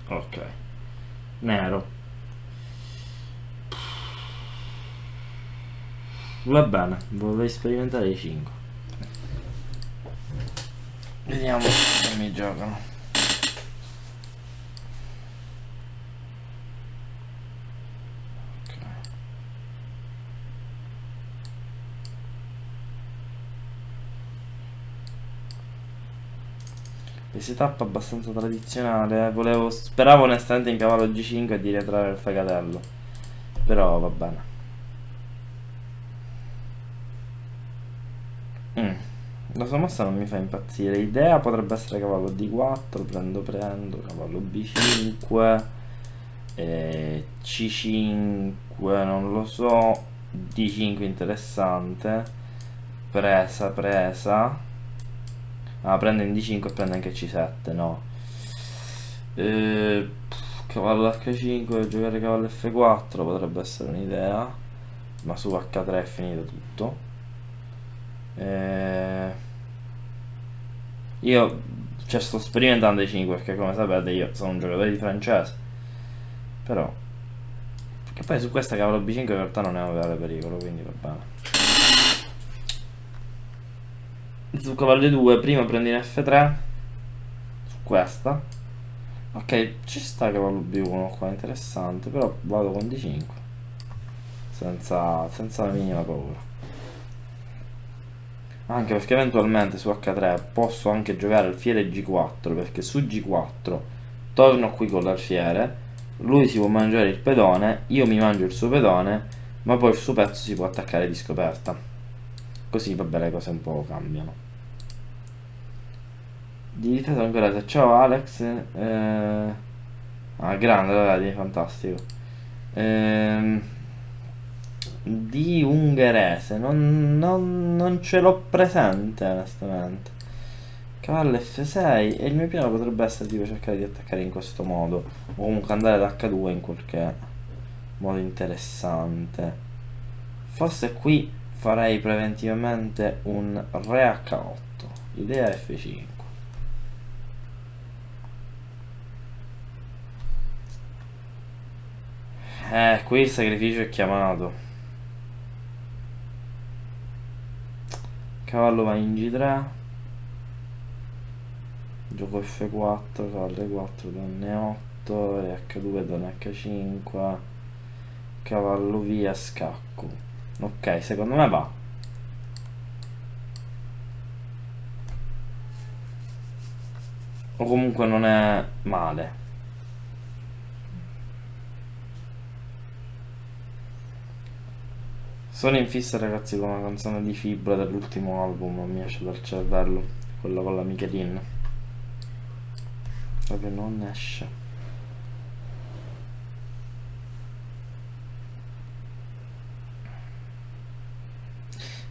Ok. Nero. Va bene, vorrei sperimentare i 5. Vediamo se mi giocano. Ok. Il setup abbastanza tradizionale. Speravo onestamente in cavallo G5 e di rientrare il fegatello. Però va bene. Mm. La sua mossa non mi fa impazzire. Idea potrebbe essere cavallo D4, prendo, cavallo B5, C5, non lo so, D5 interessante, presa. Ah, prende in D5 e prende anche C7, no. Cavallo H5, giocare cavallo F4 potrebbe essere un'idea, ma su H3 è finito tutto. Eh, io cioè, sto sperimentando i 5 perché come sapete io sono un giocatore di francese. Però, che poi su questa cavolo B5 in realtà non è un vero pericolo, quindi va bene. Su cavallo 2 prima prendi in F3, su questa. Ok, ci sta cavallo B1 qua, interessante, però vado con D5, senza la minima paura. Anche perché eventualmente su H3 posso anche giocare alfiere G4, perché su G4 torno qui con l'alfiere, lui si può mangiare il pedone, io mi mangio il suo pedone, ma poi il suo pezzo si può attaccare di scoperta. Così vabbè le cose un po' cambiano. Di difesa ancora se ciao Alex. Ah, grande, vedi, fantastico. Ehm, di ungherese, non ce l'ho presente onestamente. Cavallo F6 e il mio piano potrebbe essere tipo cercare di attaccare in questo modo o comunque andare ad H2 in qualche modo interessante. Forse qui farei preventivamente un re H8, idea F5. Qui il sacrificio è chiamato. Cavallo va in G3, gioco F4, cavallo E4, donne 8, re H2, donne H5, cavallo via, scacco. Ok, secondo me va. O comunque non è male. Sono in fissa ragazzi con una canzone di Fibra dell'ultimo album, mi esce dal cervello, quella con la Michelin. Proprio non esce.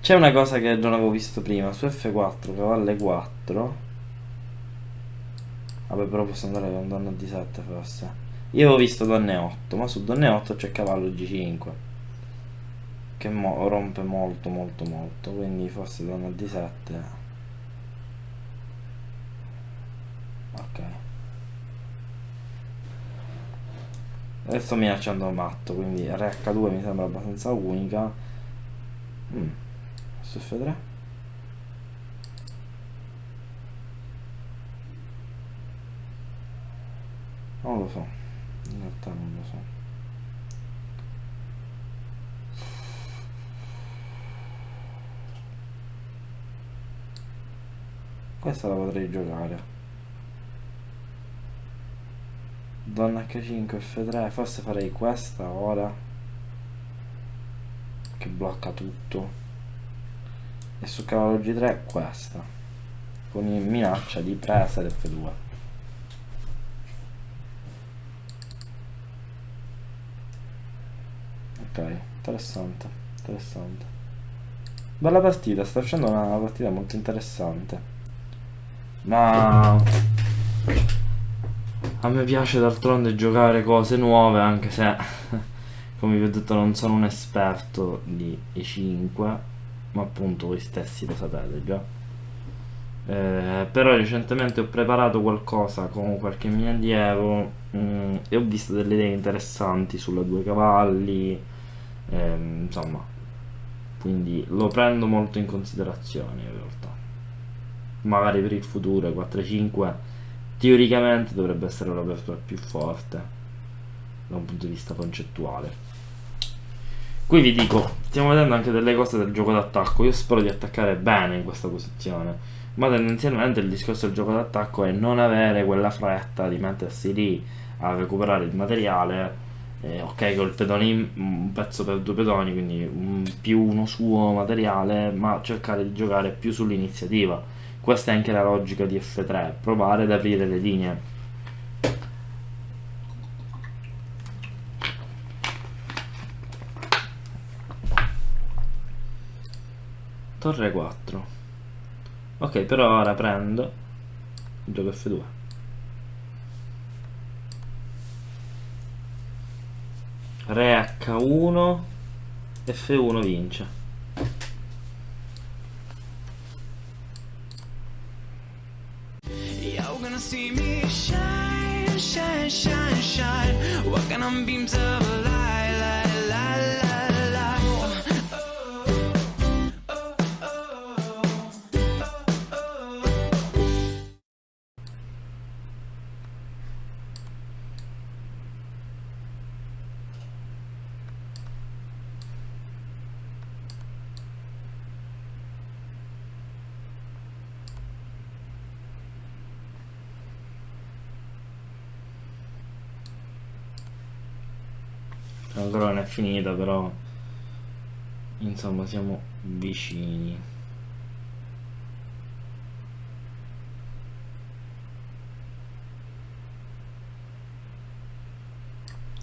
C'è una cosa che non avevo visto prima, su F4, cavallo E4. Vabbè però posso andare con donna D7 forse. Io avevo visto donne 8, ma su donne 8 c'è cavallo G5. Che rompe molto, quindi forse donna D7. Ok. Adesso minacciando matto, quindi re H2 mi sembra abbastanza unica. Su F3? Non lo so, in realtà non lo so. Questa la potrei giocare. Donna H5, F3, forse farei questa ora, che blocca tutto. E su cavallo G3 questa, con minaccia di presa ed F2. Ok, interessante. Bella partita, sta facendo una partita molto interessante. Ma a me piace d'altronde giocare cose nuove, anche se, come vi ho detto, non sono un esperto di E5, ma appunto voi stessi lo sapete già. Però recentemente ho preparato qualcosa con qualche mio allievo, e ho visto delle idee interessanti sulla due cavalli, insomma, quindi lo prendo molto in considerazione in realtà. Magari per il futuro 4-5 teoricamente dovrebbe essere l'apertura più forte da un punto di vista concettuale. Qui vi dico, stiamo vedendo anche delle cose del gioco d'attacco. Io spero di attaccare bene in questa posizione, ma tendenzialmente il discorso del gioco d'attacco è non avere quella fretta di mettersi lì a recuperare il materiale. Ok, col pedoni, un pezzo per due pedoni, quindi più uno suo materiale, ma cercare di giocare più sull'iniziativa. Questa è anche la logica di F3, provare ad aprire le linee. Torre 4. Ok, però ora prendo, gioco F2. Re H1, F1 vince. You're gonna see me shine, shine, shine, shine. Walking on beams of light, light, light, light, light. Oh, oh, oh. Ancora non è finita, però insomma siamo vicini.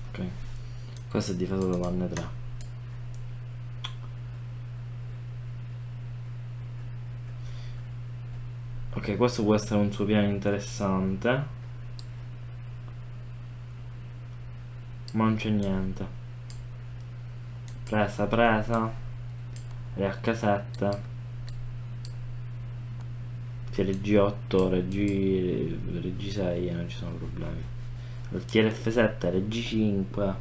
Ok, questo è difesa da panne 3. Ok, questo può essere un suo piano interessante, ma non c'è niente. Presa, presa, re H7, fiere G8, re G6 e non ci sono problemi. Alfiere F7, re G5,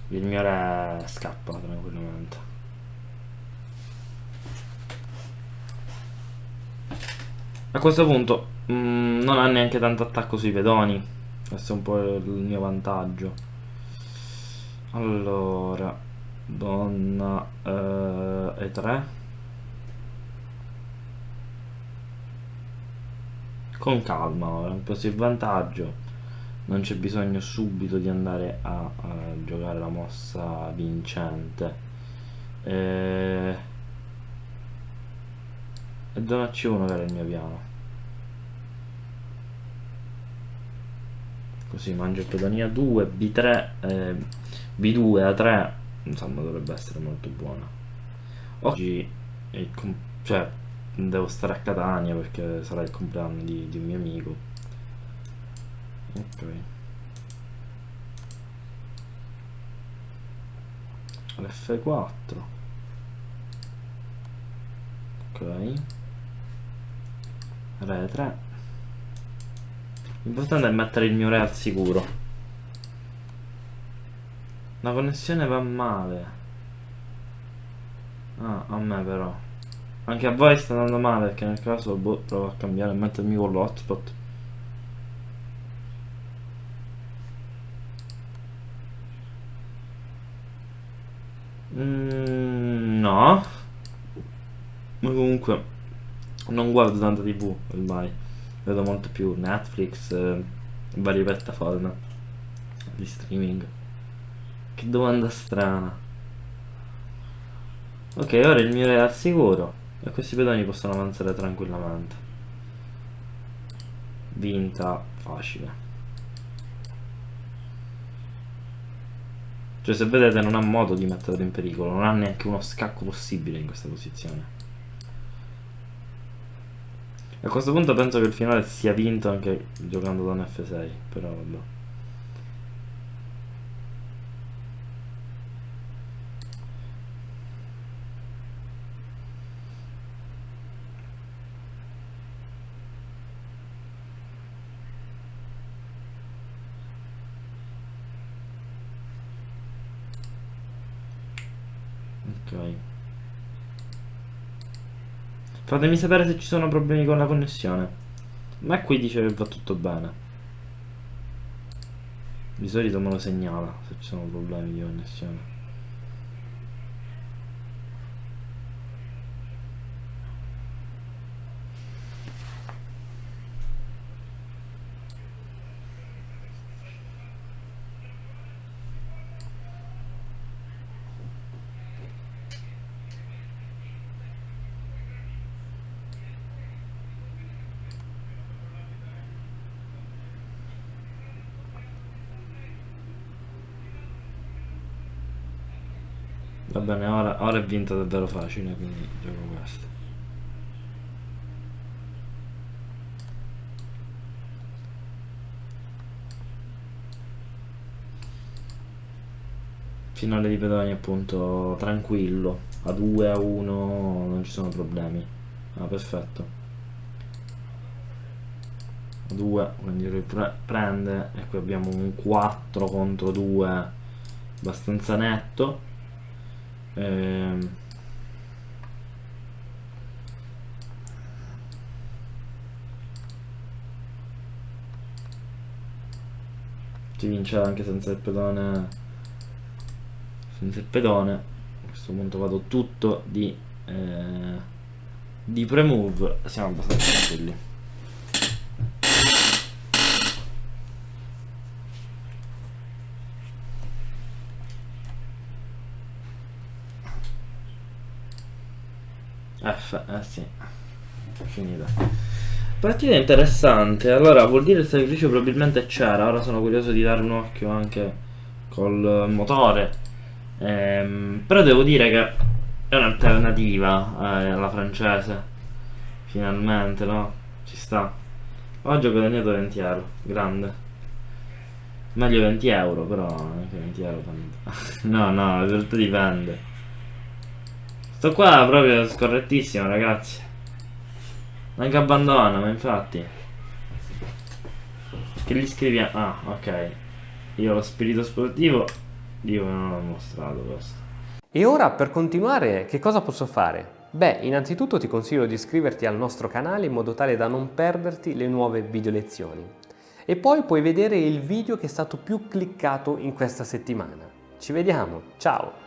il mio re scappa tranquillamente. A questo punto non ha neanche tanto attacco sui pedoni. Questo è un po' il mio vantaggio. Allora, donna E3. Con calma ora, ho preso il vantaggio. Non c'è bisogno subito di andare a giocare la mossa vincente. E donna C1 che era il mio piano. Così mangio pedonia 2, B3, B2, A3, insomma dovrebbe essere molto buona. Oggi cioè, devo stare a Catania perché sarà il compleanno di un mio amico. Ok. L'F4. Ok. Re 3. L'importante è mettere il mio re al sicuro. La connessione va male. Ah, a me però. Anche a voi sta andando male perché nel caso provo a cambiare e mettermi con l'hotspot. No. Ma comunque non guardo tanta TV ormai. Vedo molto più Netflix, varie piattaforme di streaming. Che domanda strana. Ok, ora il mio è al sicuro e questi pedoni possono avanzare tranquillamente. Vinta facile. Cioè, se vedete, non ha modo di metterlo in pericolo, non ha neanche uno scacco possibile in questa posizione. A questo punto penso che il finale sia vinto anche giocando da un F6, però vabbè. Fatemi sapere se ci sono problemi con la connessione. Ma qui dice che va tutto bene. Di solito me lo segnala se ci sono problemi di connessione. Va bene, ora è vinta davvero facile, quindi gioco questo. Finale di pedoni appunto tranquillo, a 2, a 1 non ci sono problemi. Ah, perfetto. A 2, quindi lui prende e qui abbiamo un 4 contro 2 abbastanza netto. Si vince anche senza il pedone. Senza il pedone. A questo punto vado tutto di pre-move. Siamo abbastanza tranquilli. F, sì. Finita. Partita interessante. Allora, vuol dire il sacrificio probabilmente c'era. Ora sono curioso di dare un occhio anche col motore. Però devo dire che è un'alternativa alla francese. Finalmente, no? Ci sta. Oggi ho guadagnato 20 euro. Grande. Meglio 20 euro, però anche 20 euro tanto. No, no, in realtà dipende. Sto qua proprio scorrettissimo, ragazzi. Anche abbandona, ma infatti. Che gli scriviamo? Ah, ok. Io lo spirito sportivo dico che non l'ho mostrato questo. E ora, per continuare, che cosa posso fare? Beh, innanzitutto ti consiglio di iscriverti al nostro canale in modo tale da non perderti le nuove video lezioni. E poi puoi vedere il video che è stato più cliccato in questa settimana. Ci vediamo, ciao!